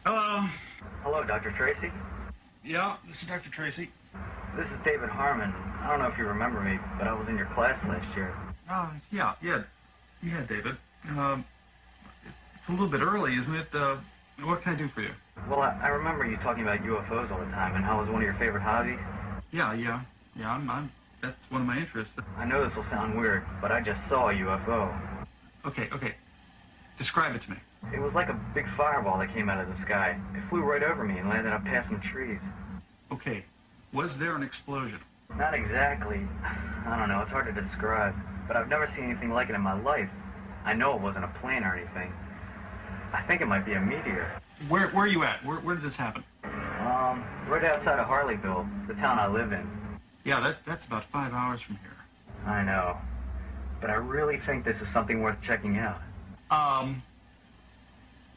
Hello. Hello, Dr. Tracy? Yeah, this is Dr. Tracy. This is David Harmon. I don't know if you remember me, but I was in your class last year. Yeah, David. It's a little bit early, isn't it? What can I do for you? Well, I remember you talking about UFOs all the time and how it was one of your favorite hobbies. Yeah, that's one of my interests. I know this will sound weird, but I just saw a UFO. Okay. Describe it to me. It was like a big fireball that came out of the sky. It flew right over me and landed up past some trees. Okay. Was there an explosion? Not exactly. I don't know, it's hard to describe. But I've never seen anything like it in my life. I know it wasn't a plane or anything. I think it might be a meteor. Where are you at? Where did this happen? Right outside of Harleyville, the town I live in. Yeah, that's about 5 hours from here. I know. But I really think this is something worth checking out.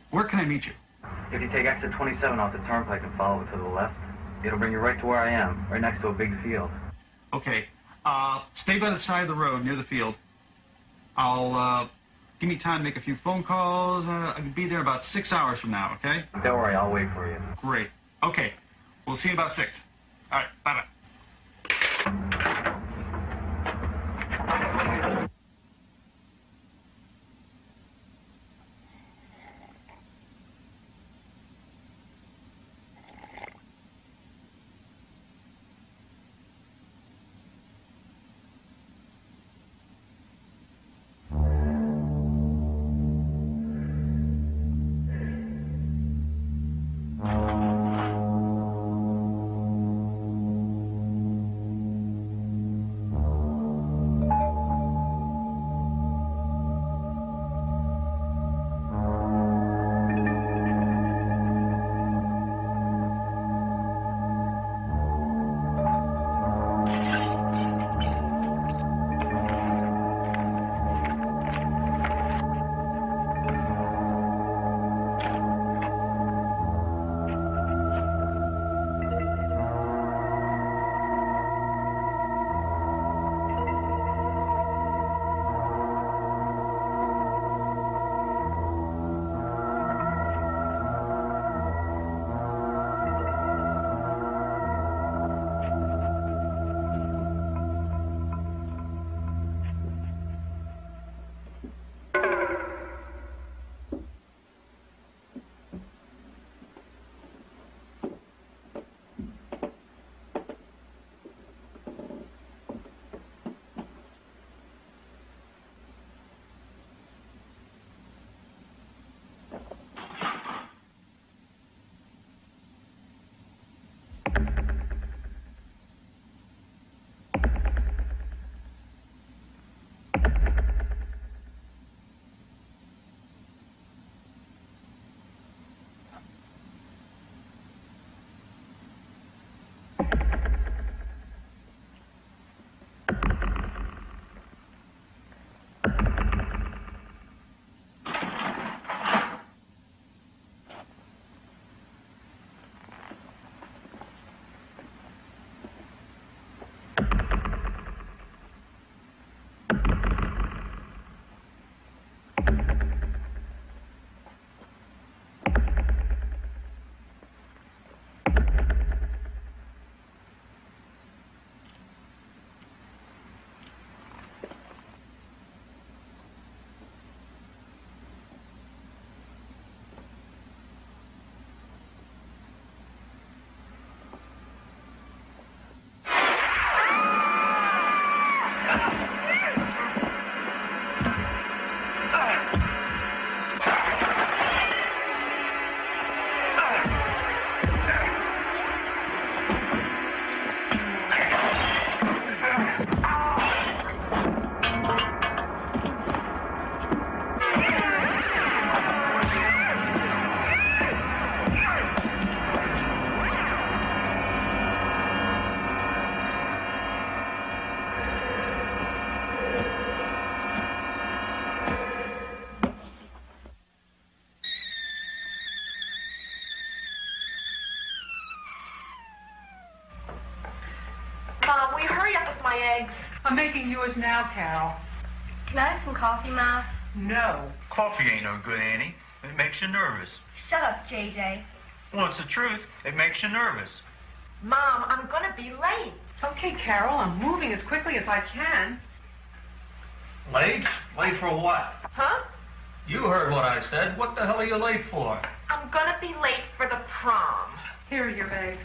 Where can I meet you? If you take exit 27 off the turnpike and follow it to the left, it'll bring you right to where I am, right next to a big field. Okay. Stay by the side of the road near the field. I'll, give me time to make a few phone calls. I can be there about 6 hours from now, okay? Don't worry, I'll wait for you. Great. Okay. We'll see you about 6. All right, bye-bye. Mom, will you hurry up with my eggs? I'm making yours now, Carol. Can I have some coffee, Ma? No. Coffee ain't no good, Annie. It makes you nervous. Shut up, JJ. Well, it's the truth. It makes you nervous. Mom, I'm gonna be late. Okay, Carol, I'm moving as quickly as I can. Late? Late for what? Huh? You heard what I said. What the hell are you late for? I'm gonna be late for the prom. Here are your eggs.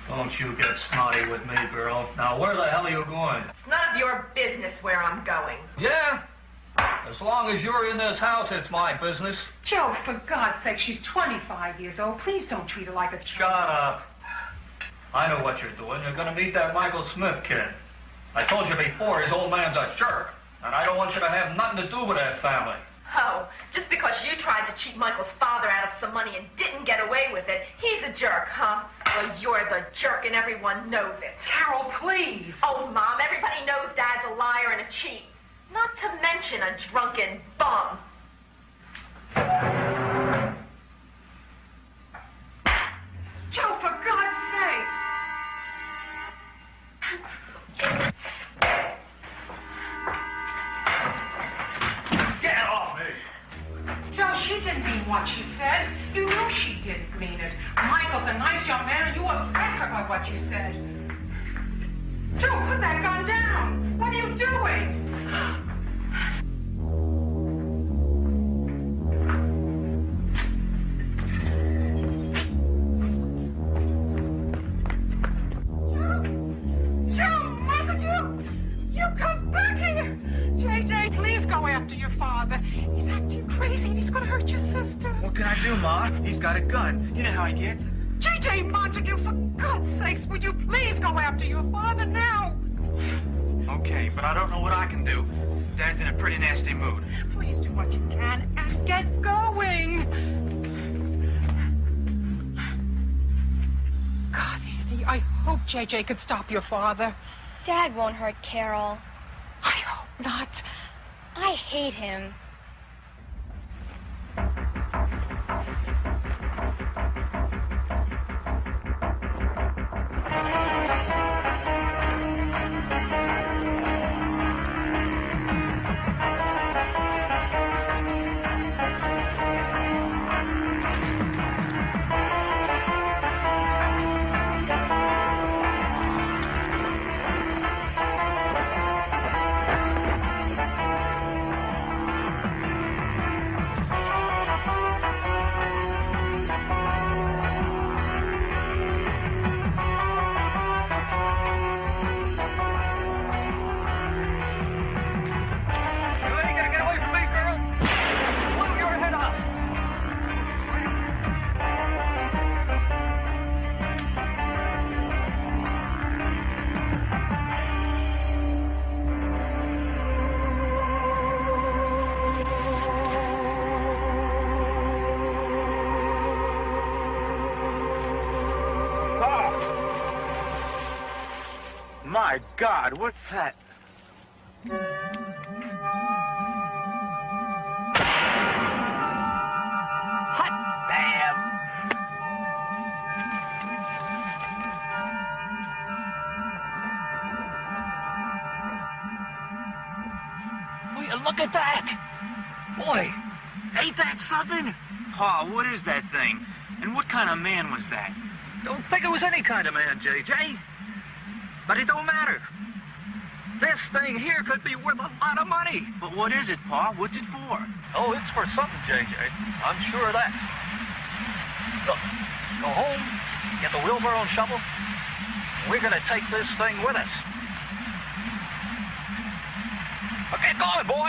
Don't you get snotty with me, girl. Now, where the hell are you going? It's none of your business where I'm going. Yeah? As long as you're in this house, it's my business. Joe, for God's sake, she's 25 years old. Please don't treat her like a Shut child. up. I know what you're doing. You're going to meet that Michael Smith kid. I told you before, his old man's a jerk. And I don't want you to have nothing to do with that family. Oh, just because you tried to cheat Michael's father out of some money and didn't get away with it, he's a jerk, huh? Well, you're the jerk and everyone knows it. Carol, please. Oh, Mom, everybody knows Dad's a liar and a cheat. Not to mention a drunken bum. Joe, for God's sake. Get off me! Joe, she didn't mean what she said. You know she didn't mean it. Michael's a nice young man, and you upset her by what you said. Joe, put that gun down. What are you doing? After your father. He's acting crazy and he's gonna hurt your sister. What can I do, Ma? He's got a gun. You know how he gets. J.J. Montague, for God's sakes, would you please go after your father now? Okay, but I don't know what I can do. Dad's in a pretty nasty mood. Please do what you can and get going. God, Annie, I hope J.J. could stop your father. Dad won't hurt Carol. I hope not. I hate him. my God, what's that? Hot damn! Will you look at that? Boy, ain't that something? Pa, what is that thing? And what kind of man was that? Don't think it was any kind of man, J.J. But it don't matter. This thing here could be worth a lot of money. But what is it, Pa? What's it for? Oh, it's for something, J.J. I'm sure of that. Look, go home, get the wheelbarrow and shovel. We're going to take this thing with us. Now get going, boy!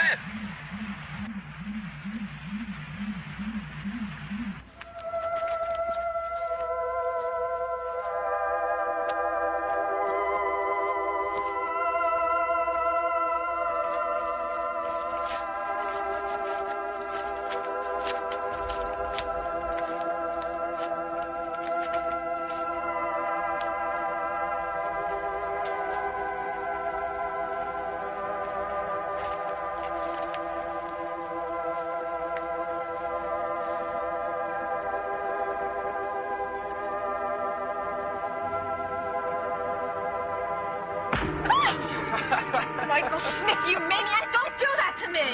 Michael Smith, you maniac! Don't do that to me!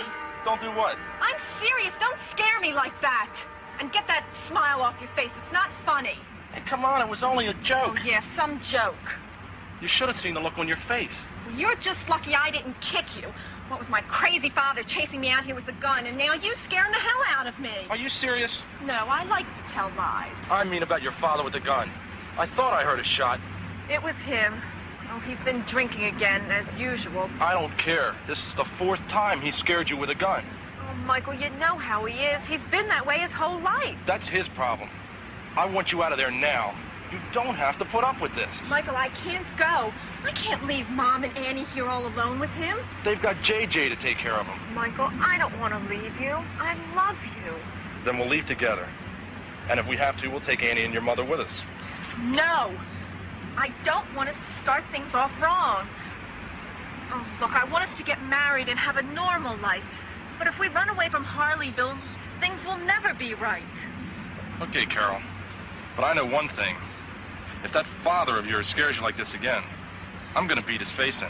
Don't do what? I'm serious. Don't scare me like that. And get that smile off your face. It's not funny. Hey, come on, it was only a joke. Oh, yeah, some joke. You should have seen the look on your face. Well, you're just lucky I didn't kick you. What with my crazy father chasing me out here with a gun, and now you scaring the hell out of me. Are you serious? No, I like to tell lies. I mean about your father with the gun. I thought I heard a shot. It was him. Oh, he's been drinking again, as usual. I don't care. This is the 4th time he scared you with a gun. Oh, Michael, you know how he is. He's been that way his whole life. That's his problem. I want you out of there now. You don't have to put up with this. Michael, I can't go. I can't leave Mom and Annie here all alone with him. They've got JJ to take care of him. Michael, I don't want to leave you. I love you. Then we'll leave together. And if we have to, we'll take Annie and your mother with us. No. I don't want us to start things off wrong. Oh, look, I want us to get married and have a normal life. But if we run away from Harleyville, things will never be right. Okay, Carol. But I know one thing. If that father of yours scares you like this again, I'm gonna beat his face in.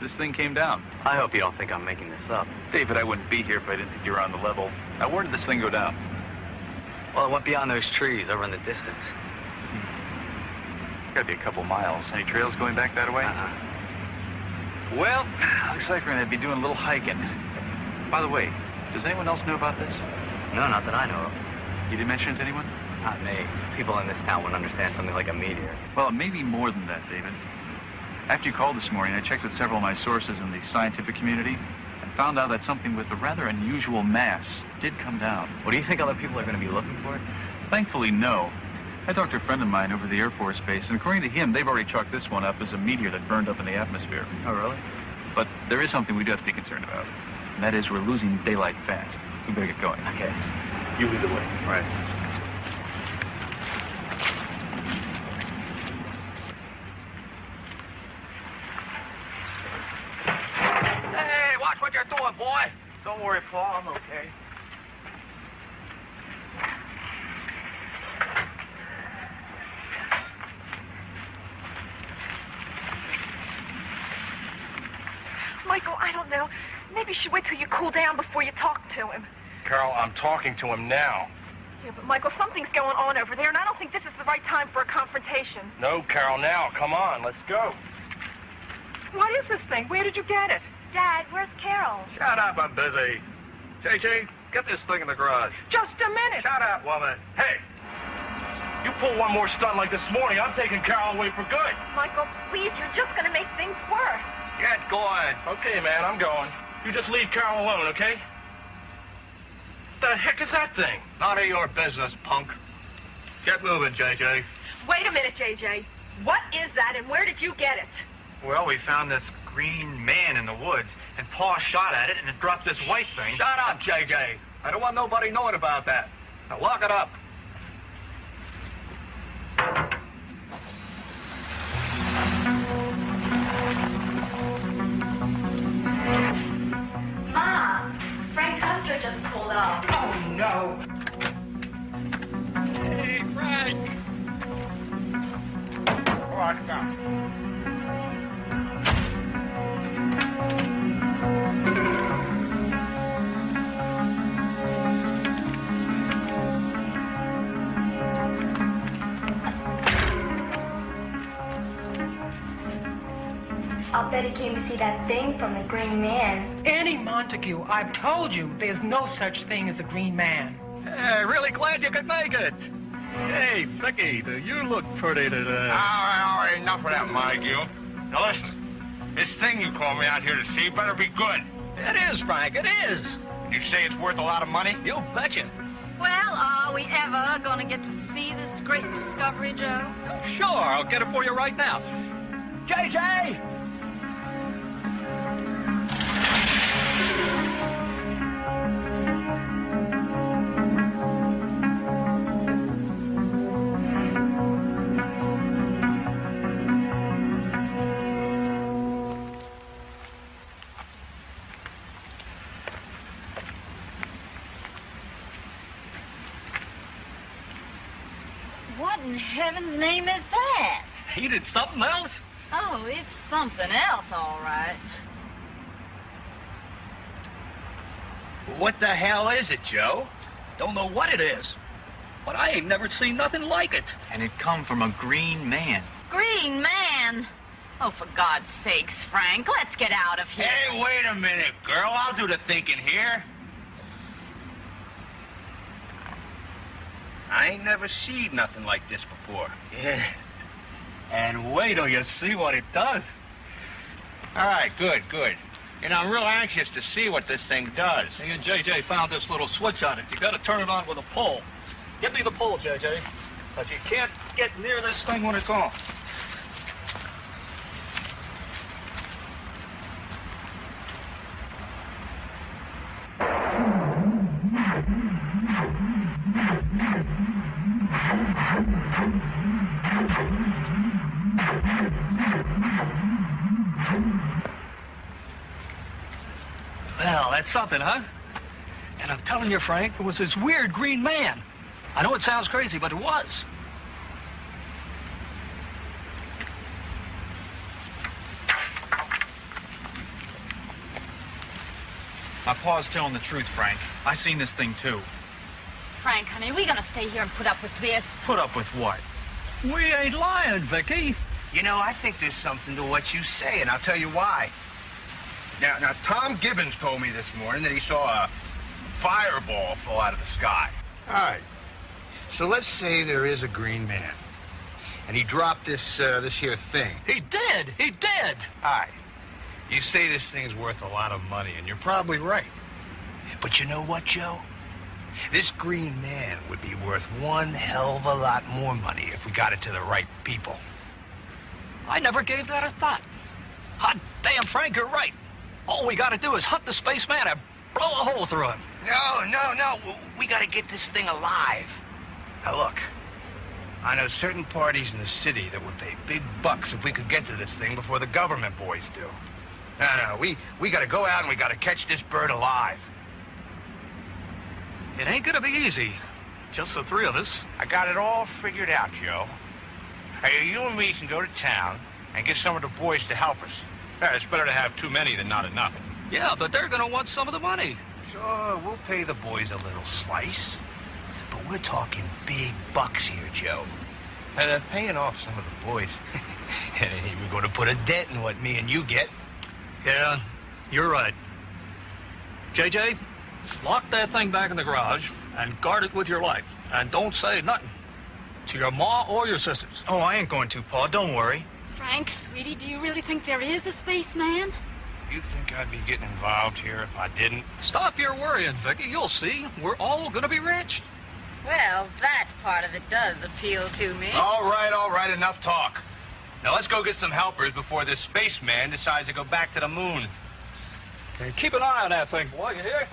This thing came down. I hope you don't think I'm making this up. David, I wouldn't be here if I didn't think you were on the level. Now, where did this thing go down? Well, it went beyond those trees over in the distance. It's got to be a couple miles. Any trails going back that way? Well, looks like we're going to be doing a little hiking. By the way, does anyone else know about this? No, not that I know of. You didn't mention it to anyone? Not me. People in this town wouldn't understand something like a meteor. Well, it may be more than that, David. After you called this morning, I checked with several of my sources in the scientific community and found out that something with a rather unusual mass did come down. What do you think other people are going to be looking for? Thankfully, no. I talked to a friend of mine over the Air Force Base, and according to him, they've already chalked this one up as a meteor that burned up in the atmosphere. Oh, really? But there is something we do have to be concerned about, and that is we're losing daylight fast. We better get going. Okay. You lead the way. Right. Watch what you're doing, boy. Don't worry, Paul. I'm okay. Michael, I don't know. Maybe you should wait till you cool down before you talk to him. Carol, I'm talking to him now. Yeah, but Michael, something's going on over there, and I don't think this is the right time for a confrontation. No, Carol, now. Come on, let's go. What is this thing? Where did you get it? Dad, where's Carol? Shut up, I'm busy. JJ, get this thing in the garage. Just a minute. Shut up, woman. Hey! You pull one more stunt like this morning, I'm taking Carol away for good. Michael, please, you're just going to make things worse. Get going. Okay, man, I'm going. You just leave Carol alone, okay? The heck is that thing? None of your business, punk. Get moving, JJ. Wait a minute, JJ. What is that, and where did you get it? Well, we found this green man in the woods, and Pa shot at it, and it dropped this white thing. Shut up, JJ. I don't want nobody knowing about that. Now lock it up. Mom, Frank Custer just pulled up. Oh, no. Hey, Frank. All right, come on. I'll bet he came to see that thing from the Green Man. Annie Montague, I've told you there's no such thing as a green man. Hey, really glad you could make it. Hey, Vicky, do you look pretty today? All right, enough of that, Montague. Now listen, this thing you called me out here to see better be good. It is, Frank, it is. You say it's worth a lot of money? You betcha. Well, are we ever going to get to see this great discovery, Joe? Sure, I'll get it for you right now. JJ! What in heaven's name is that? He did something else? Oh, it's something else, all right. What the hell is it, Joe? Don't know what it is, but I ain't never seen nothing like it. And it come from a green man. Green man? Oh, for God's sakes, Frank, let's get out of here. Hey, wait a minute, girl. I'll do the thinking here. I ain't never seen nothing like this before. Yeah. And wait till you see what it does. All right, good, good. You know, I'm real anxious to see what this thing does. Me and JJ found this little switch on it. You gotta turn it on with a pull. Give me the pull, JJ. But you can't get near this thing when it's on. Well, that's something, huh? And I'm telling you, Frank, it was this weird green man. I know it sounds crazy, but it was. My pa's telling the truth, Frank. I seen this thing, too. Frank, honey, are we going to stay here and put up with this? Put up with what? We ain't lying, Vicky. You know, I think there's something to what you say, and I'll tell you why. Now, Tom Gibbons told me this morning that he saw a fireball fall out of the sky. All right. So let's say there is a green man, and he dropped this here thing. He did. He did. All right. You say this thing's worth a lot of money, and you're probably right. But you know what, Joe? This green man would be worth one hell of a lot more money if we got it to the right people. I never gave that a thought. Hot damn, Frank, you're right. All we gotta do is hunt the spaceman and blow a hole through him. No. We gotta get this thing alive. Now, look. I know certain parties in the city that would pay big bucks if we could get to this thing before the government boys do. No, we gotta go out and we gotta catch this bird alive. It ain't gonna be easy. Just the three of us. I got it all figured out, Joe. Hey, you and me can go to town and get some of the boys to help us. Yeah, it's better to have too many than not enough. Yeah, but they're gonna want some of the money. Sure, we'll pay the boys a little slice. But we're talking big bucks here, Joe. And paying off some of the boys ain't even going to put a dent in what me and you get. Yeah, you're right. JJ, lock that thing back in the garage and guard it with your life. And don't say nothing. To your ma or your sisters? Oh, I ain't going to, Pa. Don't worry. Frank, sweetie, do you really think there is a spaceman? You think I'd be getting involved here if I didn't? Stop your worrying, Vicky. You'll see. We're all gonna be rich. Well, that part of it does appeal to me. All right, enough talk. Now let's go get some helpers before this spaceman decides to go back to the moon. Hey, keep an eye on that thing, boy, you hear?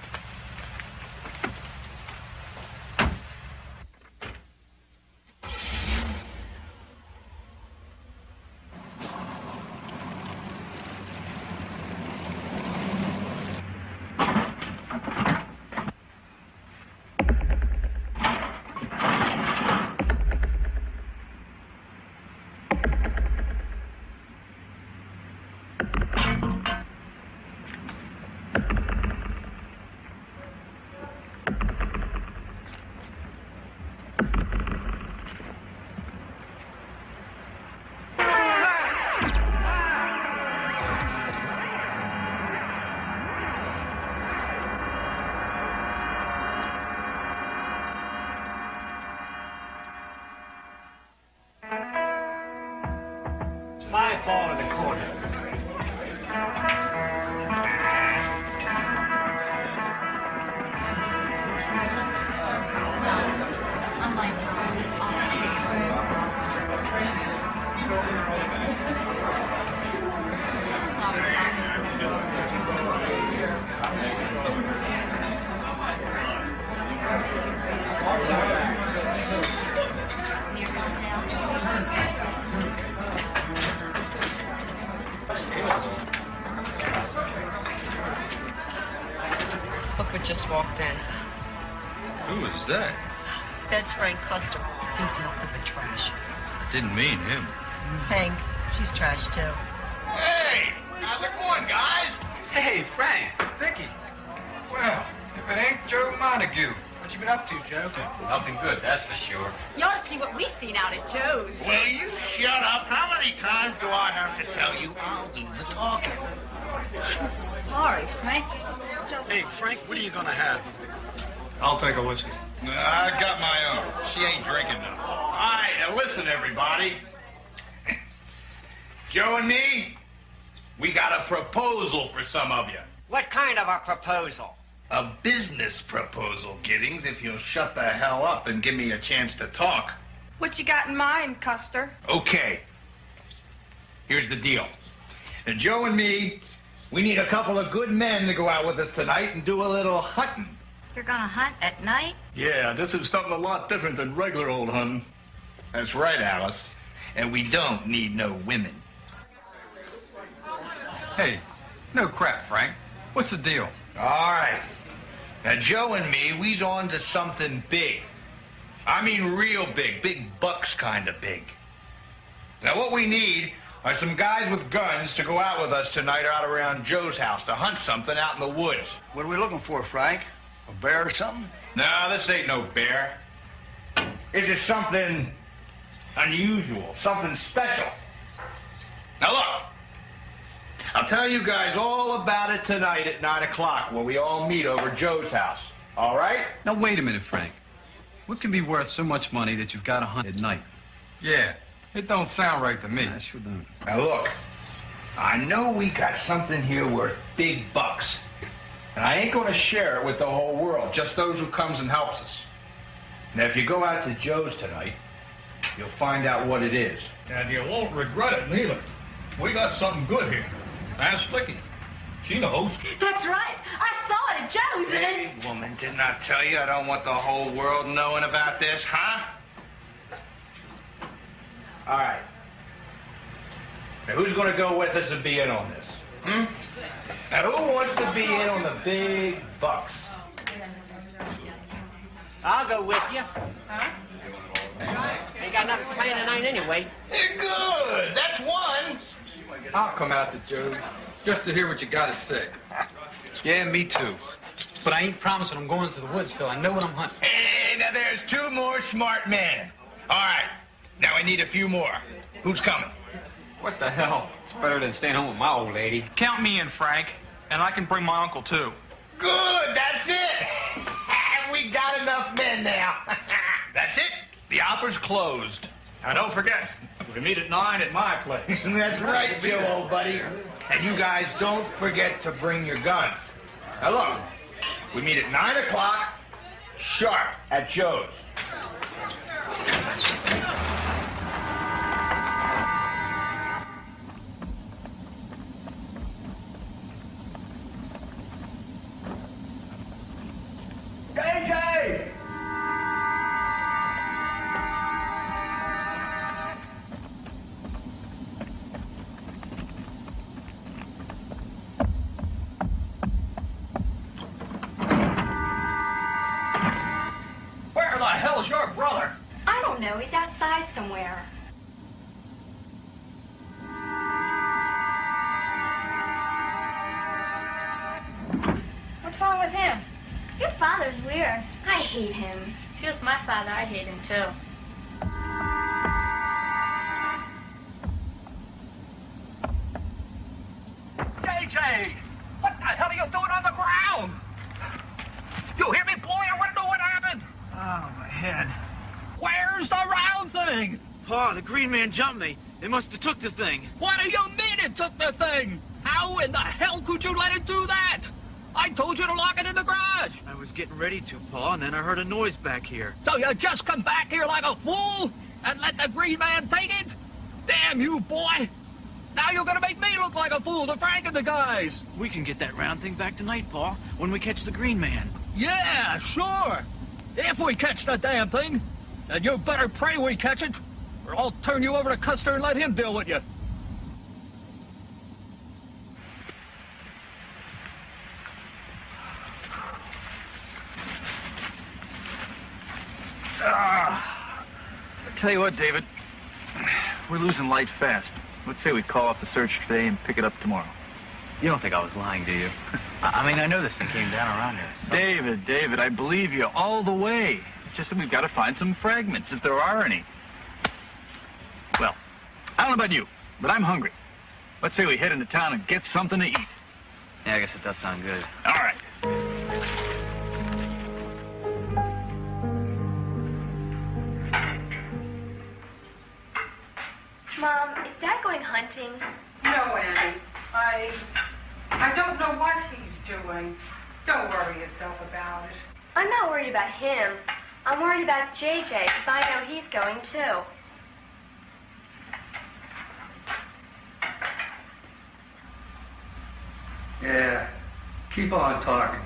My ball in the corner. Look what just walked in. Who is that? That's Frank Custer. He's nothing but trash. Didn't mean him. Hank, she's trash too. Hey! How's it going, guys? Hey, Frank, Vicky. Well, if it ain't Joe Montague. What you been up to, Joe? Nothing good, that's for sure. You ought to see what we've seen out at Joe's. Will you shut up? How many times do I have to tell you I'll do the talking? I'm sorry, Frank. Hey, Frank, what are you gonna have? I'll take a whiskey. I got my own. She ain't drinking none. All right, now listen, everybody. Joe and me, we got a proposal for some of you. What kind of a proposal? A business proposal, Giddings, if you'll shut the hell up and give me a chance to talk. What you got in mind, Custer? Okay. Here's the deal. Now, Joe and me, we need a couple of good men to go out with us tonight and do a little hunting. You're gonna hunt at night? Yeah, this is something a lot different than regular old hunting. That's right, Alice. And we don't need no women. Hey, no crap, Frank. What's the deal? All right. Now, Joe and me, we's on to something big. I mean real big. Big bucks kind of big. Now, what we need are some guys with guns to go out with us tonight out around Joe's house to hunt something out in the woods. What are we looking for, Frank? A bear or something? No, this ain't no bear. This is something unusual, something special. Now, look. I'll tell you guys all about it tonight at 9 o'clock when we all meet over Joe's house. All right? Now, wait a minute, Frank. What can be worth so much money that you've got to hunt at night? Yeah, it don't sound right to me. I sure don't. Now, look. I know we got something here worth big bucks. And I ain't going to share it with the whole world, just those who comes and helps us. Now, if you go out to Joe's tonight, you'll find out what it is. And you won't regret it, neither. We got something good here. Ask Vicky. She knows. That's right. I saw it at Joe's. Hey, woman, didn't I tell you I don't want the whole world knowing about this, huh? All right. Now, who's going to go with us and be in on this? Now, who wants to be in on the big bucks? I'll go with you. Huh? Ain't got nothing planned tonight anyway. Good. That's one. I'll come out to Joe's just to hear what you got to say. Yeah, me too. But I ain't promising I'm going to the woods till I know what I'm hunting. Hey, now there's two more smart men. All right. Now I need a few more. Who's coming? What the hell? It's better than staying home with my old lady. Count me in, Frank. And I can bring my uncle, too. Good. That's it. We got enough men now. That's it. The outfit shopper's closed. Now, don't forget, we meet at 9 at my place. That's right, Joe, old buddy. And you guys don't forget to bring your guns. Now, look, we meet at 9 o'clock, sharp, at Joe's. JJ! Where the hell's your brother? I don't know. He's outside somewhere. What's wrong with him? Your father's weird. I hate him. If he was my father, I'd hate him too. JJ! What the hell are you doing on the ground? You hear me, boy? I want to know what happened. Oh, my head. Where's the round thing? Pa, the green man jumped me. They must have took the thing. What do you mean it took the thing? How in the hell could you let it do that? I told you to lock it in the garage. I was getting ready to, Pa, and then I heard a noise back here. So you just come back here like a fool and let the green man take it? Damn you, boy. Now you're gonna make me look like a fool to Frank and the guys. We can get that round thing back tonight, Pa, when we catch the green man. Yeah, sure. If we catch the damn thing, then you better pray we catch it, or I'll turn you over to Custer and let him deal with you. I tell you what, David, we're losing light fast. Let's say we call off the search today and pick it up tomorrow. You don't think I was lying, do you? I mean, I know this thing came down around here. So... David, I believe you all the way. It's just that we've got to find some fragments, if there are any. Well, I don't know about you, but I'm hungry. Let's say we head into town and get something to eat. Yeah, I guess it does sound good. All right. Mom, is Dad going hunting? No, Annie. I don't know what he's doing. Don't worry yourself about it. I'm not worried about him. I'm worried about JJ, because I know he's going too. Yeah, keep on talking.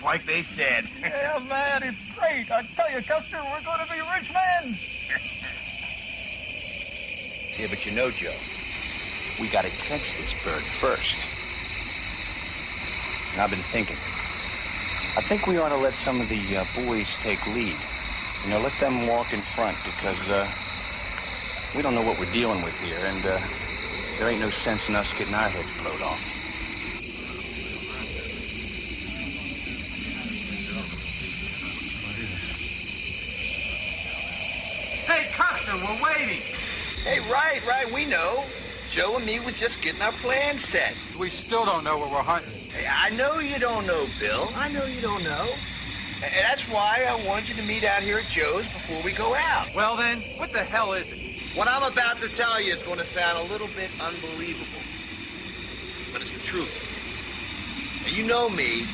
Like they said. Yeah, man, it's great. I tell you, Custer, we're going to be rich men. Yeah, but you know, Joe, we got to catch this bird first. And I've been thinking. I think we ought to let some of the boys take lead. You know, let them walk in front because we don't know what we're dealing with here, and there ain't no sense in us getting our heads blowed off. Hey, Custer, we're waiting. Hey, right, we know. Joe and me was just getting our plan set. We still don't know what we're hunting. Hey, I know you don't know, Bill. I know you don't know. And that's why I wanted you to meet out here at Joe's before we go out. Well, then, what the hell is it? What I'm about to tell you is going to sound a little bit unbelievable. But it's the truth. And you know me,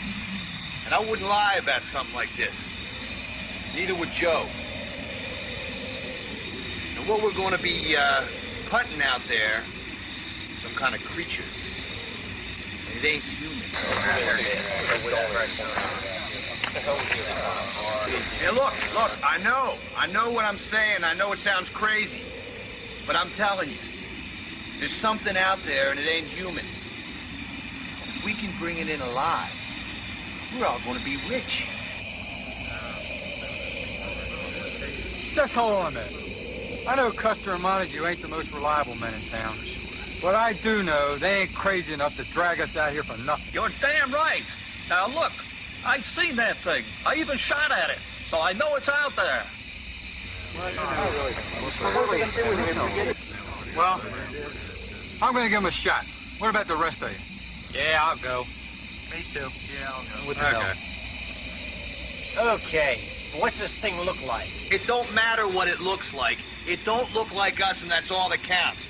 and I wouldn't lie about something like this. Neither would Joe. And what we're going to be hunting out there, some kind of creature. And it ain't human. Hey, look, I know what I'm saying. I know it sounds crazy. But I'm telling you, there's something out there and it ain't human. If we can bring it in alive, we're all going to be rich. Just hold on a minute. I know Custer and Montague ain't the most reliable men in town. But I do know they ain't crazy enough to drag us out here for nothing. You're damn right. Now, look, I've seen that thing. I even shot at it, so I know it's out there. Well, I'm going to give him a shot. What about the rest of you? Yeah, I'll go. Me too. Yeah, I'll go. What the hell? Okay, what's this thing look like? It don't matter what it looks like. It don't look like us, and that's all that counts.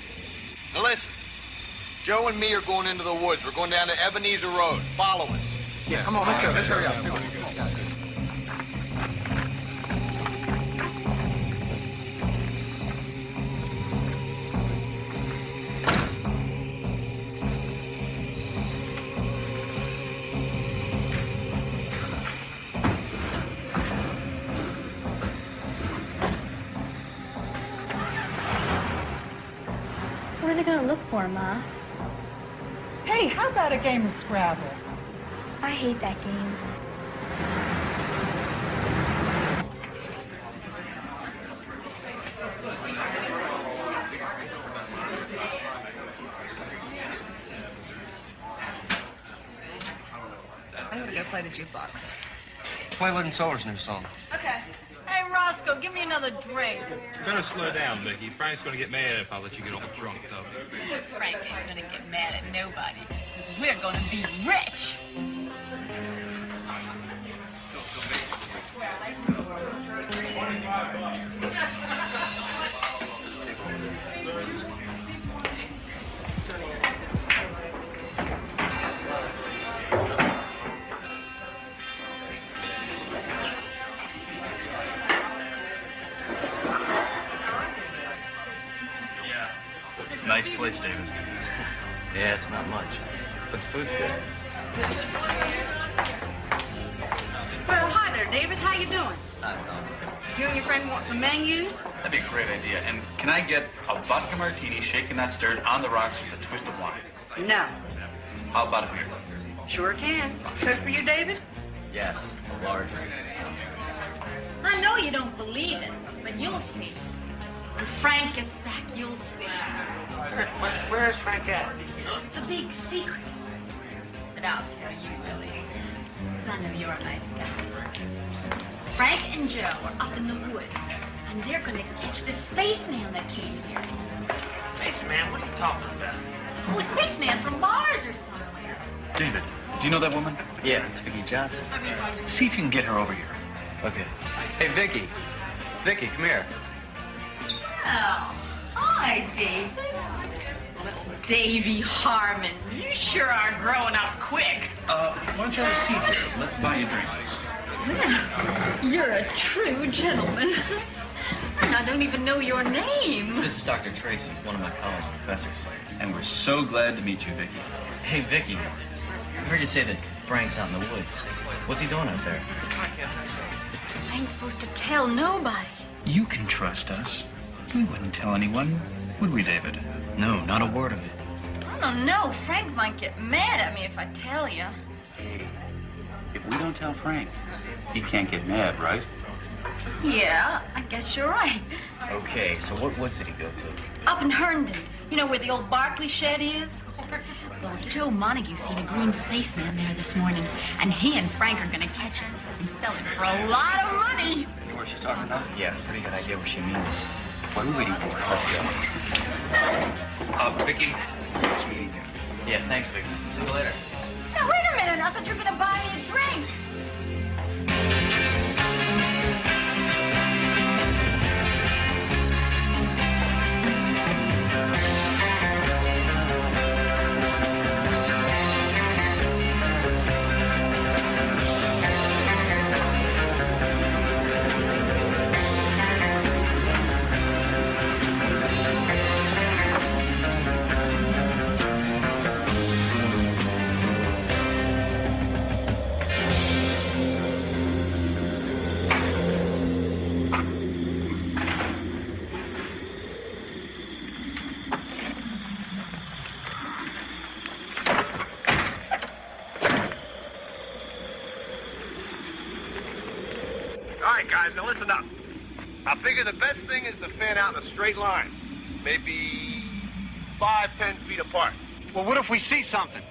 Now listen, Joe and me are going into the woods. We're going down to Ebenezer Road. Follow us. Yeah, come on, let's go. Let's hurry up. Come on. What are they going to look for, Ma? Hey, how about a game of Scrabble? I hate that game. I'm gonna go play the jukebox. Play Living Solar's new song. Okay. Hey, Roscoe, give me another drink. You better slow down, Vicky. Frank's gonna get mad if I let you get all drunk, though. Frank ain't gonna get mad at nobody, because we're gonna be rich. Nice place, David. Yeah, it's not much, but the food's good. Well, hi there, David. How you doing? You and your friend want some menus? That'd be a great idea. And can I get a vodka martini, shaken not stirred, on the rocks with a twist of lime? No. How about a beer? Sure can. Cook for you, David? Yes, a large one. I know you don't believe it, but you'll see. When Frank gets back, you'll see. Where's Frank at? It's a big secret. But I'll tell you, Willie, because I know you're a nice guy. Frank and Joe are up in the woods, and they're going to catch this spaceman that came here. Spaceman? What are you talking about? Oh, a spaceman from Mars or somewhere. David, do you know that woman? Yeah, it's Vicky Johnson. See if you can get her over here. Okay. Hey, Vicky. Vicky, come here. Oh, hi, David. Little Davy Harmon. You sure are growing up quick. Why don't you have a seat here? Let's buy you a drink. Well, you're a true gentleman. And I don't even know your name. This is Dr. Tracy, one of my college professors. And we're so glad to meet you, Vicky. Hey, Vicky. I heard you say that Frank's out in the woods. What's he doing out there? I ain't supposed to tell nobody. You can trust us. We wouldn't tell anyone, would we, David? No, not a word of it. I don't know. Frank might get mad at me if I tell you. Hey, if we don't tell Frank, he can't get mad, right? Yeah, I guess you're right. Okay, so what woods did he go to? Up in Herndon. You know where the old Barclay shed is? Well, Joe Montague seen a green spaceman there this morning, and he and Frank are going to catch it and sell it for a lot of money. You know where she's talking about? Yeah, pretty good idea what she means. What are we waiting for? Let's go. Vicky, nice meeting you. Yeah, thanks, Vicky. See you later. Now, wait a minute. I thought you were going to buy me a drink. guys, now listen up. I figure the best thing is to fan out in a straight line. Maybe 5-10 feet apart. Well, what if we see something?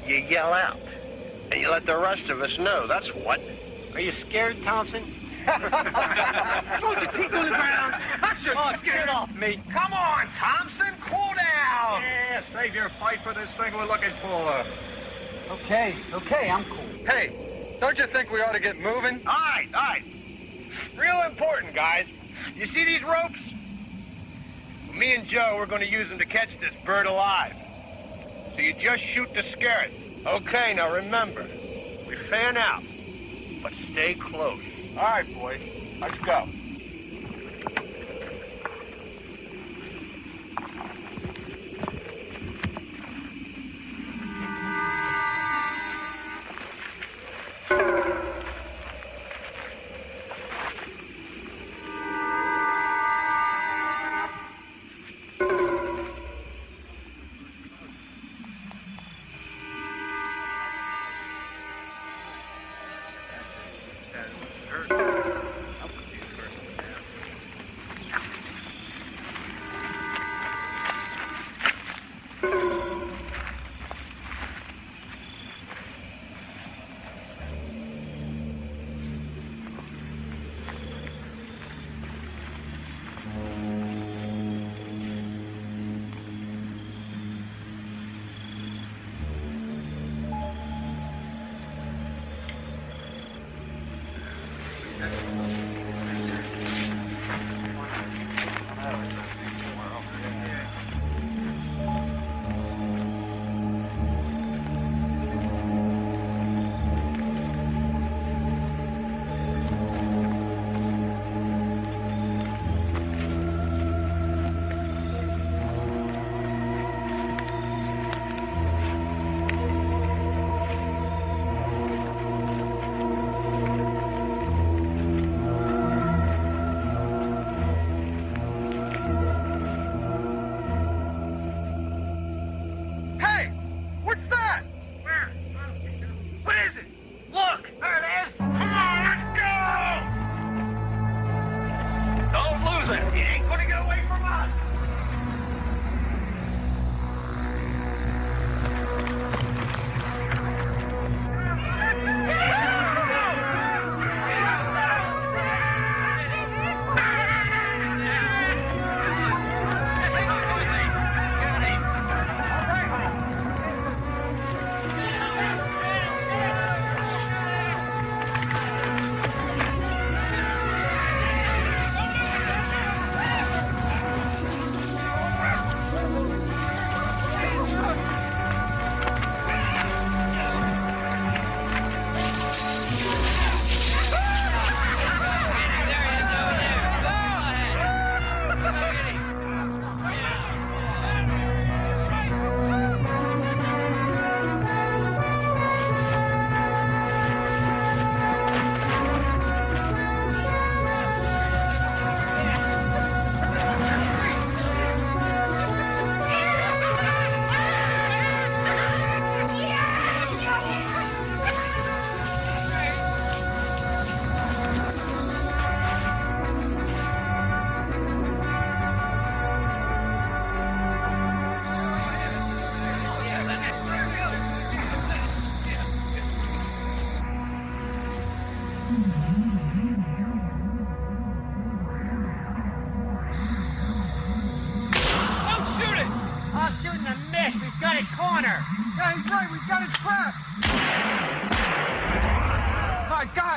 You yell out. And you let the rest of us know, that's what. Are you scared, Thompson? Don't you keep on the ground. Get off me. Come on, Thompson, cool down. Yeah, save your fight for this thing we're looking for. Okay, I'm cool. Hey, don't you think we ought to get moving? All right. Real important, guys. You see these ropes? Well, me and Joe, we're going to use them to catch this bird alive. So you just shoot to scare it. Okay, now remember, we fan out, but stay close. All right, boys, let's go.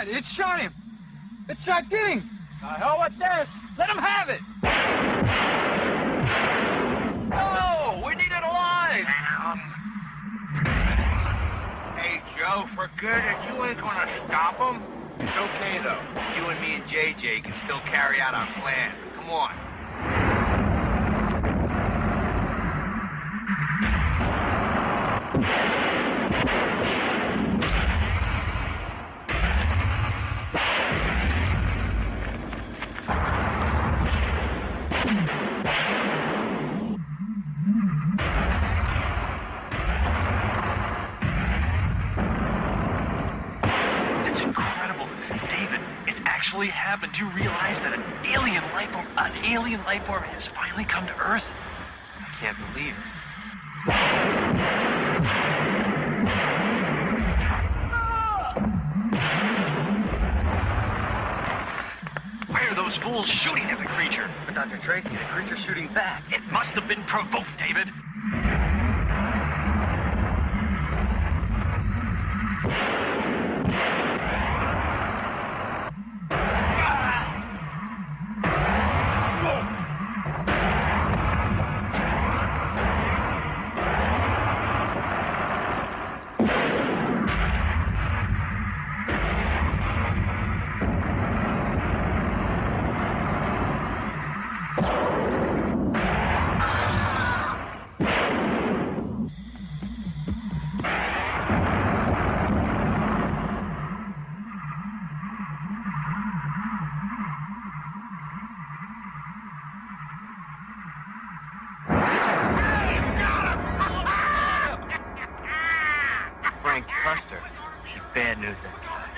It shot him. It shot getting. The hell with this. Let him have it. No, we need it alive. Hey, Joe, forget it. You ain't gonna stop him. It's okay, though. You and me and JJ can still carry out our plan. Come on. actually happened. Do you realize that an alien life form has finally come to Earth? I can't believe it. Why are those fools shooting at the creature? But Dr. Tracy, the creature's shooting back. It must have been provoked, David.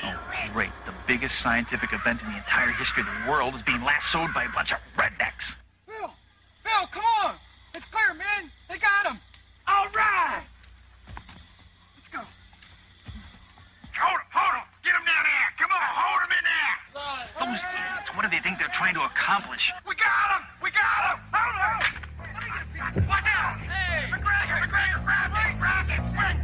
Oh, great. The biggest scientific event in the entire history of the world is being lassoed by a bunch of rednecks. Bill, come on. It's clear, man. They got him. All right. Let's go. Hold him. Get him down there. Come on, hold him in there. Those idiots, what do they think they're trying to accomplish? We got him. Hold him. Watch out. Hey. McGregor, grab it. Swing.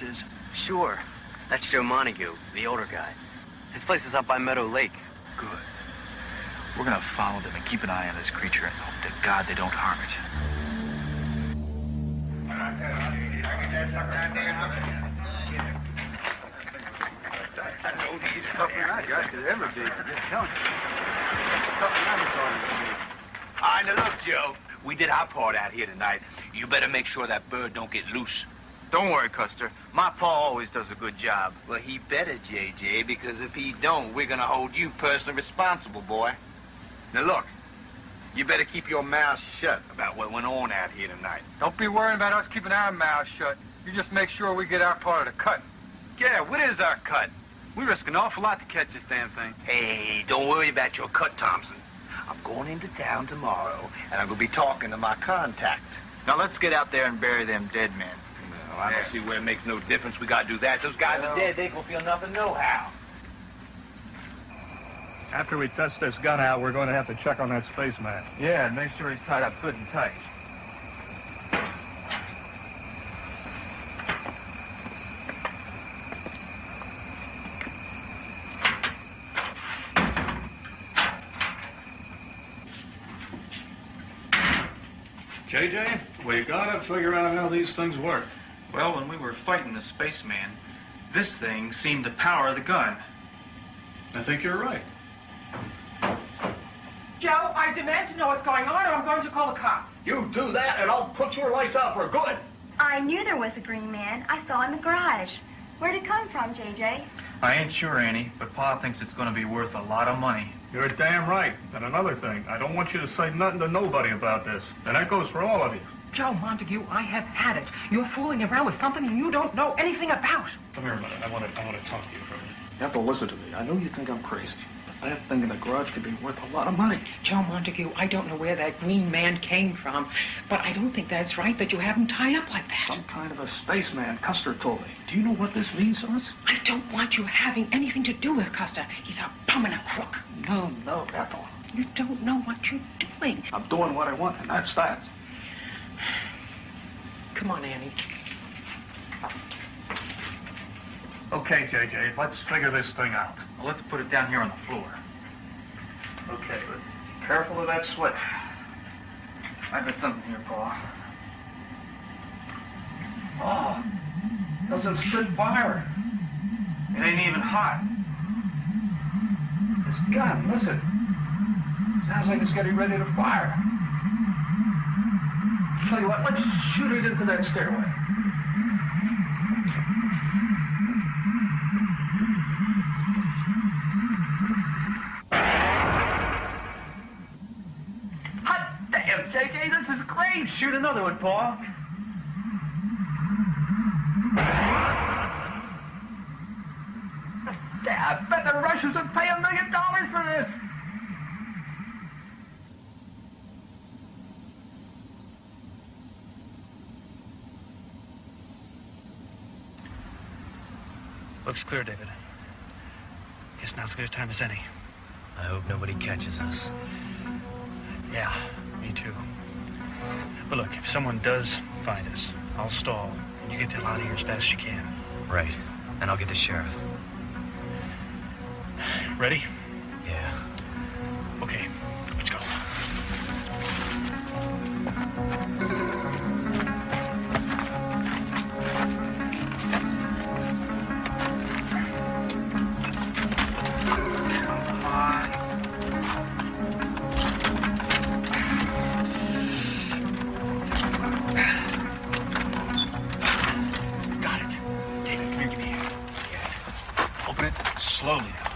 Is? Sure. That's Joe Montague, the older guy. His place is up by Meadow Lake. Good. We're gonna follow them and keep an eye on this creature and hope to God they don't harm it. All right, now look, Joe. We did our part out here tonight. You better make sure that bird don't get loose. Don't worry, Custer. My pa always does a good job. Well, he better, JJ, because if he don't, we're gonna hold you personally responsible, boy. Now, look, you better keep your mouth shut about what went on out here tonight. Don't be worrying about us keeping our mouths shut. You just make sure we get our part of the cut. Yeah, what is our cut? We risk an awful lot to catch this damn thing. Hey, don't worry about your cut, Thompson. I'm going into town tomorrow, and I'm gonna be talking to my contact. Now, let's get out there and bury them dead men. No, I don't see where it makes no difference. We gotta do that. Those guys are dead. They ain't gonna feel nothing nohow. After we test this gun out, we're going to have to check on that spaceman. Yeah, and make sure he's tied up good and tight. JJ, we gotta figure out how these things work. Well, when we were fighting the spaceman, this thing seemed to power the gun. I think you're right. Joe, I demand to know what's going on, or I'm going to call the cops. You do that, and I'll put your lights out for good. I knew there was a green man. I saw in the garage. Where'd it come from, JJ? I ain't sure, Annie, but Pa thinks it's going to be worth a lot of money. You're damn right. And another thing, I don't want you to say nothing to nobody about this. And that goes for all of you. Joe Montague, I have had it. You're fooling around with something you don't know anything about. Come here a minute. I want to talk to you for a minute. You have to listen to me. I know you think I'm crazy, but that thing in the garage could be worth a lot of money. Joe Montague, I don't know where that green man came from, but I don't think that's right that you have him tied up like that. Some kind of a spaceman, Custer told me. Do you know what this means to us? I don't want you having anything to do with Custer. He's a bum and a crook. No, Ethel. You don't know what you're doing. I'm doing what I want, and that's that. Come on, Annie. Okay, JJ, let's figure this thing out. Well, let's put it down here on the floor. Okay, but careful of that sweat. I've got something here, Paul. Oh, doesn't spit fire. It ain't even hot. This gun, listen. Sounds like it's getting ready to fire. Tell you what, let's shoot it into that stairway. Hot damn, JJ, this is great. Shoot another one, Paul. I bet the Russians would pay $1 million for this. Looks clear, David. Guess now's as good a time as any. I hope nobody catches us. Yeah, me too. But look, if someone does find us, I'll stall, and you get the hell out of here as fast as you can. Right. And I'll get the sheriff. Ready? Yeah. Okay, let's go. Slowly now.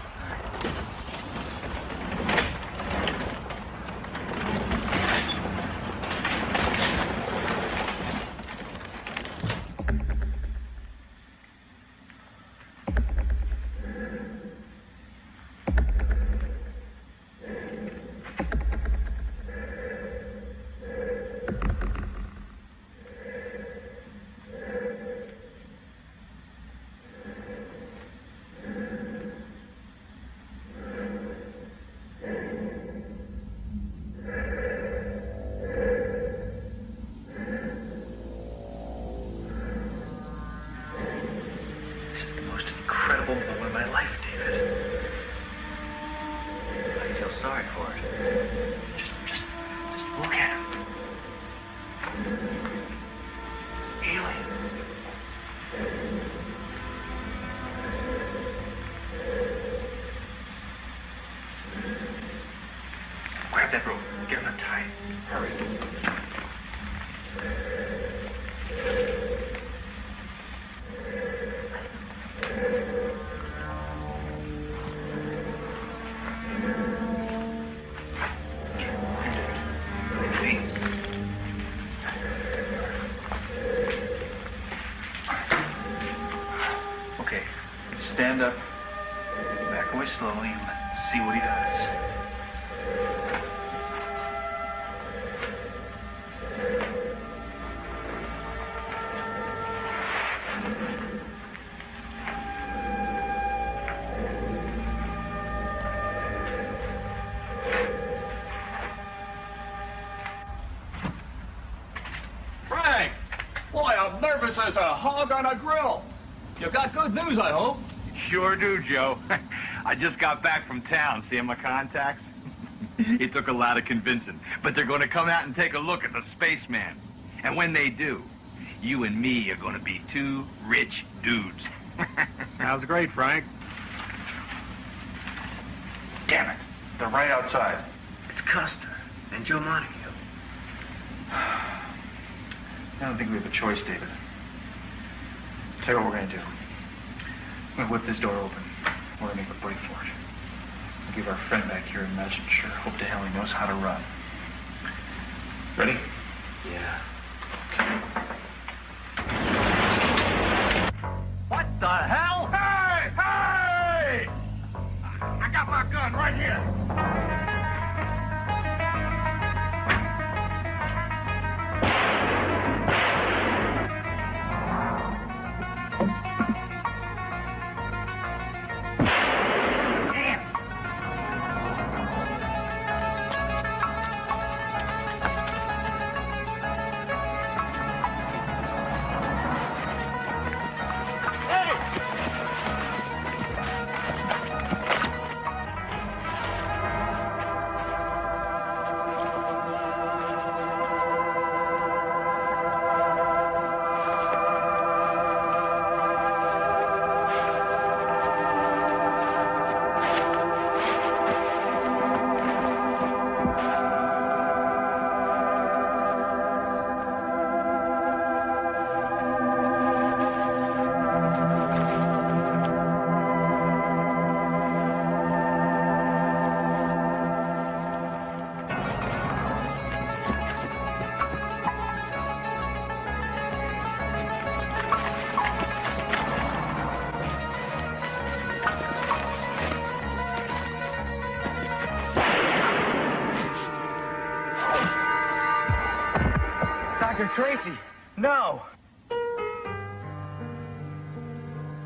Grab that rope. Get him untied. Hurry. Okay, stand up, back away slowly, and let's see what he does. Frank! Boy, I'm nervous as a hog on a grill. You got good news, I hope. Sure do, Joe. I just got back from town, seeing my contacts. It took a lot of convincing, but they're going to come out and take a look at the spaceman. And when they do, you and me are going to be two rich dudes. Sounds great, Frank. Damn it. They're right outside. It's Custer and Joe Montague. I don't think we have a choice, David. Tell you what we're going to do. I'm going to whip this door open. We're gonna make a break for it. We'll give our friend back here a nudge and sure hope to hell he knows how to run. Ready? Yeah. What the hell? Hey! Hey! I got my gun right here. Dr. Tracy, no.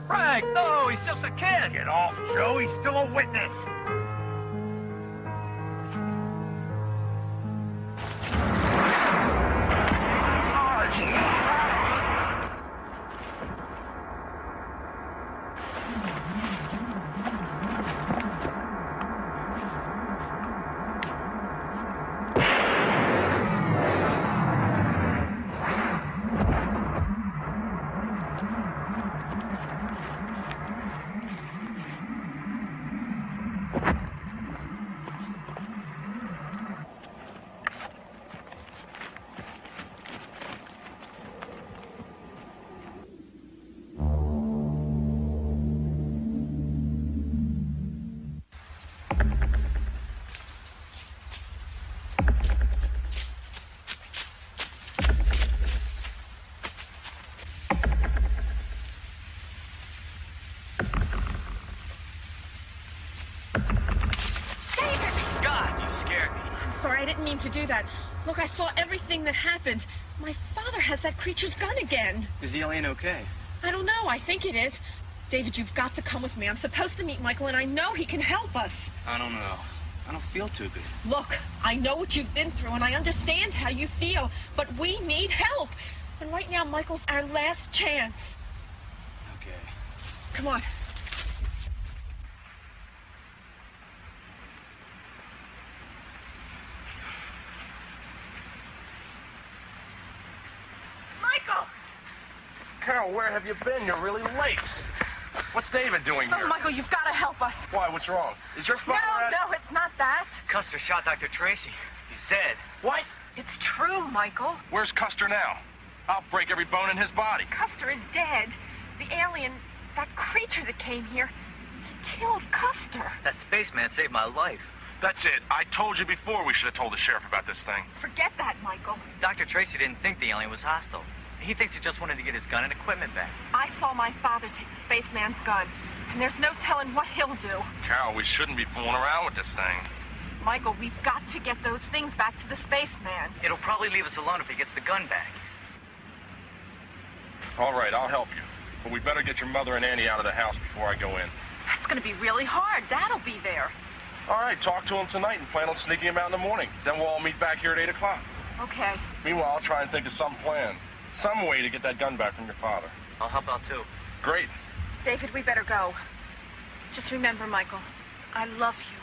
Frank, no, he's just a kid. Get off, Joe. He's still a witness. Sorry, I didn't mean to do that. Look, I saw everything that happened. My father has that creature's gun again. Is the alien okay? I don't know. I think it is. David, you've got to come with me. I'm supposed to meet Michael, and I know he can help us. I don't know. I don't feel too good. Look, I know what you've been through, and I understand how you feel, but we need help. And right now, Michael's our last chance. Okay. Come on. Michael! Carol, where have you been? You're really late. What's David doing here? Oh, Michael, you've got to help us. Why? What's wrong? Is your father No, it's not that. Custer shot Dr. Tracy. He's dead. What? It's true, Michael. Where's Custer now? I'll break every bone in his body. Custer is dead. The alien, that creature that came here, he killed Custer. That spaceman saved my life. That's it. I told you before we should have told the sheriff about this thing. Forget that, Michael. Dr. Tracy didn't think the alien was hostile. He thinks he just wanted to get his gun and equipment back. I saw my father take the spaceman's gun, and there's no telling what he'll do. Carol, we shouldn't be fooling around with this thing. Michael, we've got to get those things back to the spaceman. It'll probably leave us alone if he gets the gun back. All right, I'll help you. But we better get your mother and Annie out of the house before I go in. That's going to be really hard. Dad'll be there. All right, talk to him tonight and plan on sneaking him out in the morning. Then we'll all meet back here at 8 o'clock. Okay. Meanwhile, I'll try and think of some plan. Some way to get that gun back from your father. I'll help out, too. Great. David, we better go. Just remember, Michael, I love you.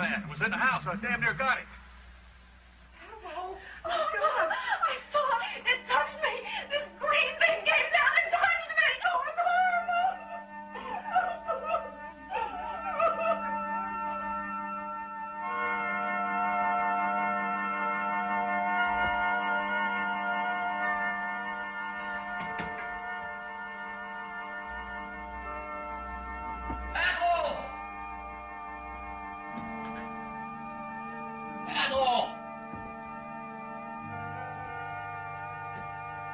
man. It was in the house. I damn near got it. Oh, God. I saw it. It touched me. This green thing came down and touched me. Oh, it was horrible.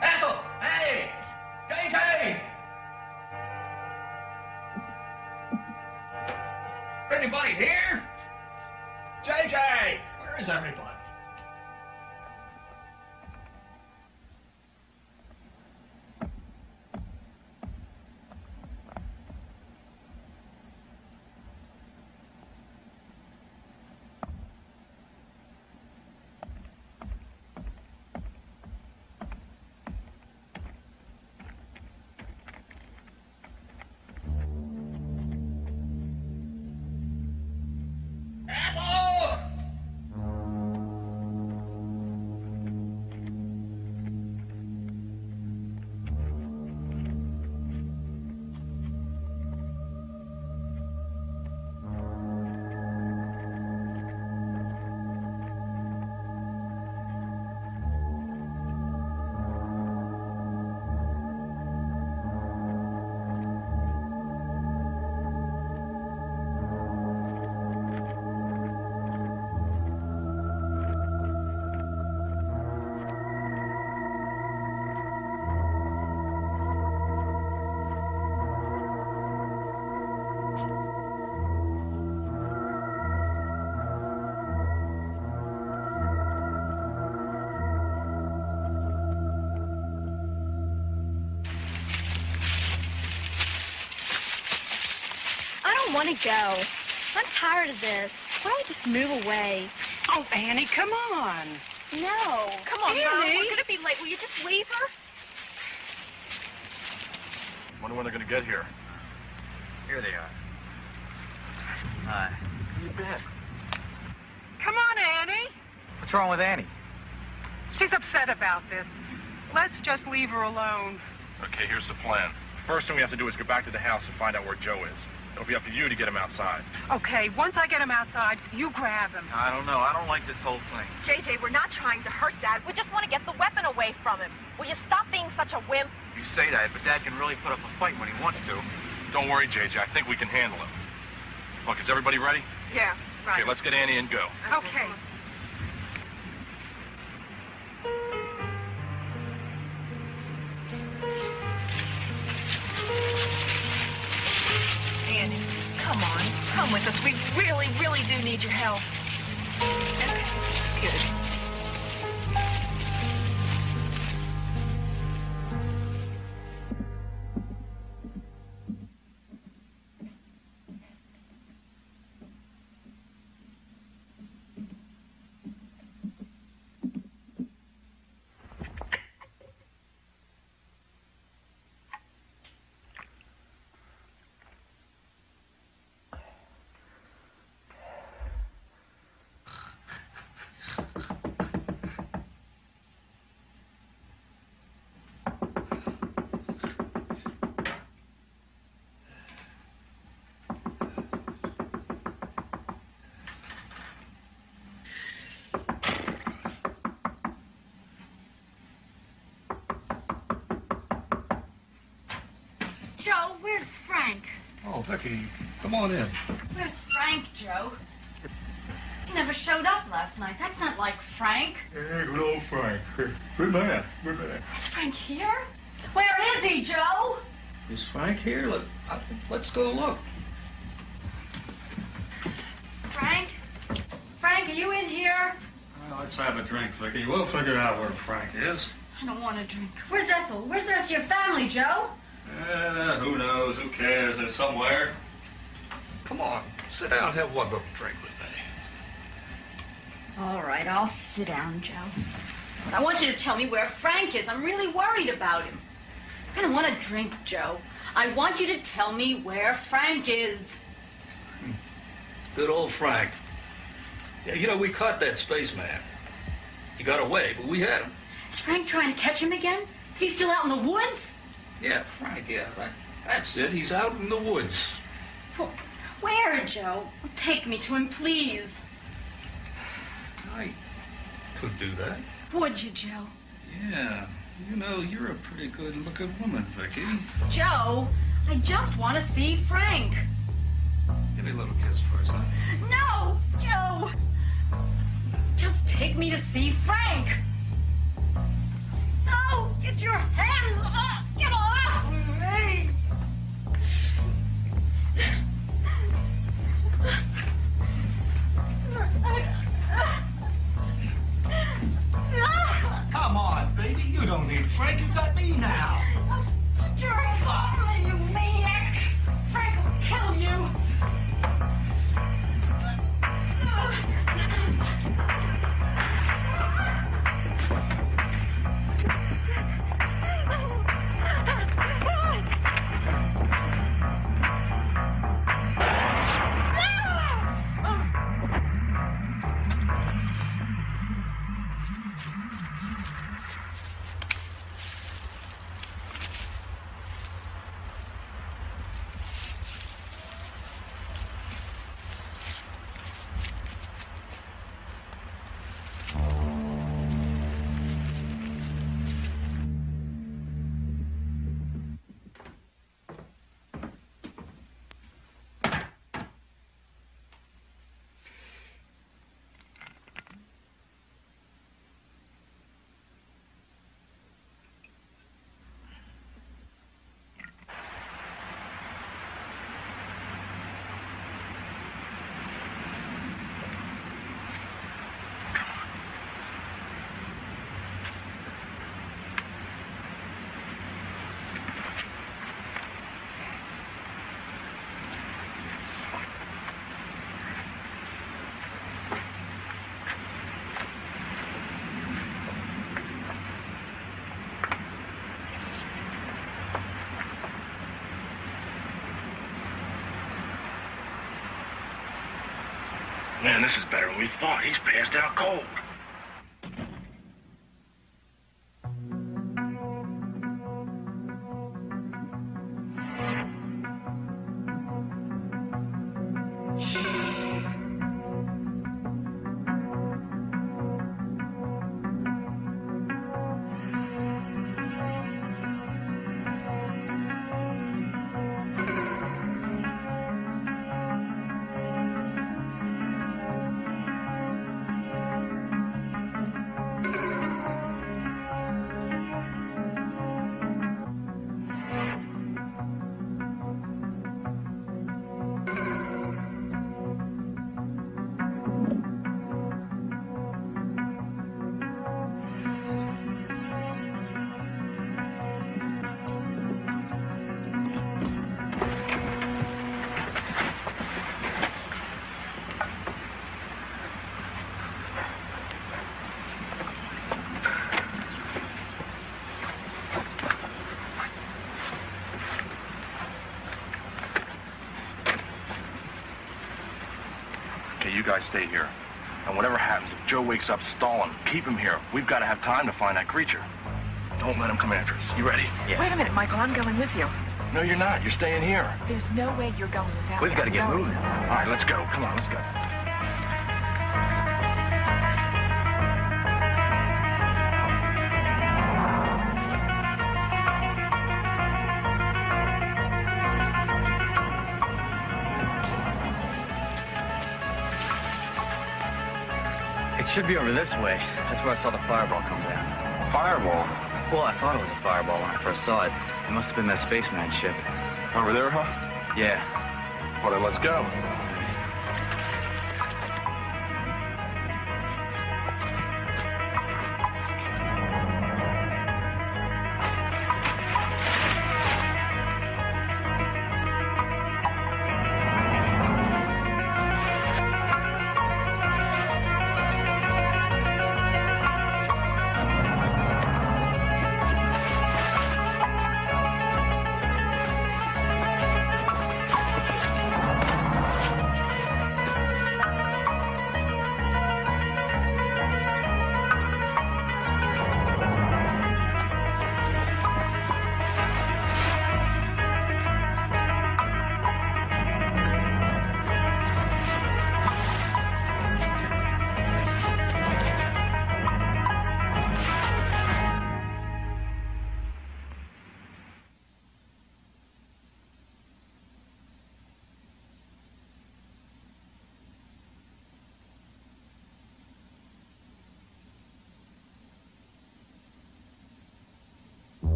Ethel! Hey! JJ! Anybody here? JJ! Where is everybody? I want to go. I'm tired of this. Why don't we just move away? Oh, Annie, come on. No. Come on, Mom. Annie. We're going to be late. Will you just leave her? Wonder when they're gonna get here. Here they are. Hi. Where you been? Come on, Annie. What's wrong with Annie? She's upset about this. Let's just leave her alone. Okay, here's the plan. First thing we have to do is get back to the house and find out where Joe is. It'll be up to you to get him outside. Okay, once I get him outside, you grab him. I don't know. I don't like this whole thing. JJ, we're not trying to hurt Dad. We just want to get the weapon away from him. Will you stop being such a wimp? You say that, but Dad can really put up a fight when he wants to. Don't worry, JJ. I think we can handle him. Look, is everybody ready? Yeah, right. Okay, let's get Annie and go. Okay. Annie, come on. Come with us. We really, really do need your help. Okay, good. Joe, where's Frank? Oh, Vicky, come on in. Where's Frank, Joe? He never showed up last night. That's not like Frank. Hey, good old Frank. Good man. Good man. Is Frank here? Where is he, Joe? Is Frank here? Let's go look. Frank? Frank, are you in here? Well, let's have a drink, Vicky. We'll figure out where Frank is. I don't want to drink. Where's Ethel? Where's the rest of your family, Joe? Who knows? Who cares? They're somewhere. Come on, sit down and have one little drink with me. All right, I'll sit down, Joe. But I want you to tell me where Frank is. I'm really worried about him. I don't want to drink, Joe. I want you to tell me where Frank is. Good old Frank. Yeah, you know, we caught that spaceman. He got away, but we had him. Is Frank trying to catch him again? Is he still out in the woods? Yeah, Frank, yeah. That's it. He's out in the woods. Well, where, Joe? Take me to him, please. I could do that. Would you, Joe? Yeah. You know, you're a pretty good-looking woman, Vicky. Joe, I just want to see Frank. Give me a little kiss first, huh? No, Joe. Just take me to see Frank. No, get your hands off. Get off me. Come on, baby. You don't need Frank. You got me now. Put your hands off me, you maniac. Frank will kill you. Man, this is better than we thought. He's passed out cold. You guys stay here. And whatever happens, if Joe wakes up, stall him. Keep him here. We've got to have time to find that creature. Don't let him come after us. You ready? Yeah. Wait a minute, Michael. I'm going with you. No, you're not. You're staying here. There's no way you're going without me. We've got to get moving. All right, let's go. Come on, let's go. It should be over this way. That's where I saw the fireball come down. Fireball? Well, I thought it was a fireball when I first saw it. It must have been that spaceman ship. Over there, huh? Yeah. Well, then let's go.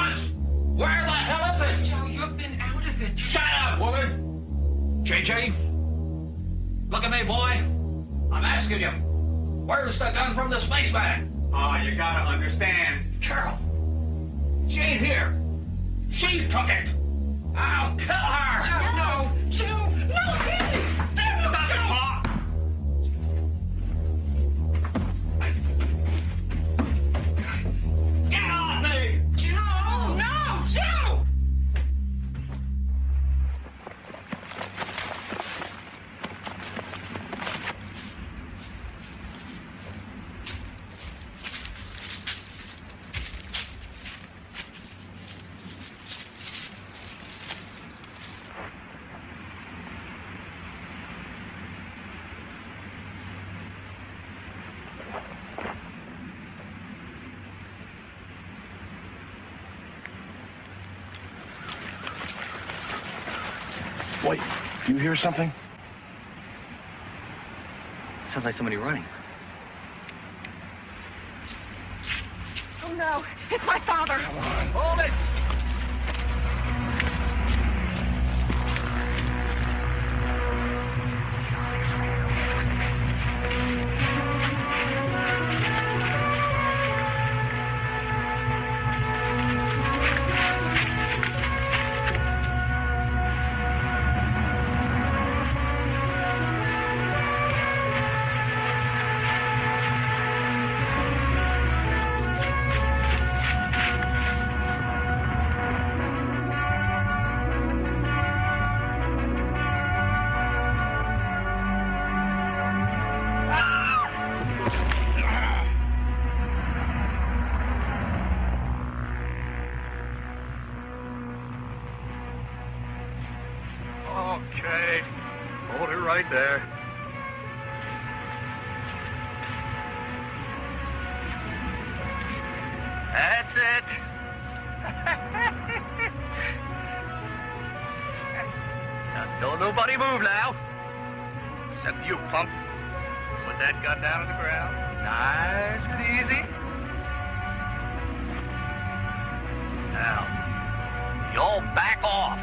was. Where the hell is it? Joe, you've been out of it. Shut up, woman! JJ, look at me, boy. I'm asking you, where's the gun from the spaceman? Oh, you gotta understand. Carol, she ain't here. She took it. I'll kill her. Joe, no. Joe, no, Henry. Stop it, Pa. Get off me! Joe, no, Joe! Wait, do you hear something? Sounds like somebody running. Oh, no. It's my father. Come on. Hold it! Okay. Hold it right there. That's it. Now, don't nobody move now. Except you, punk. Put that gun down on the ground. Nice and easy. Now, you all back off.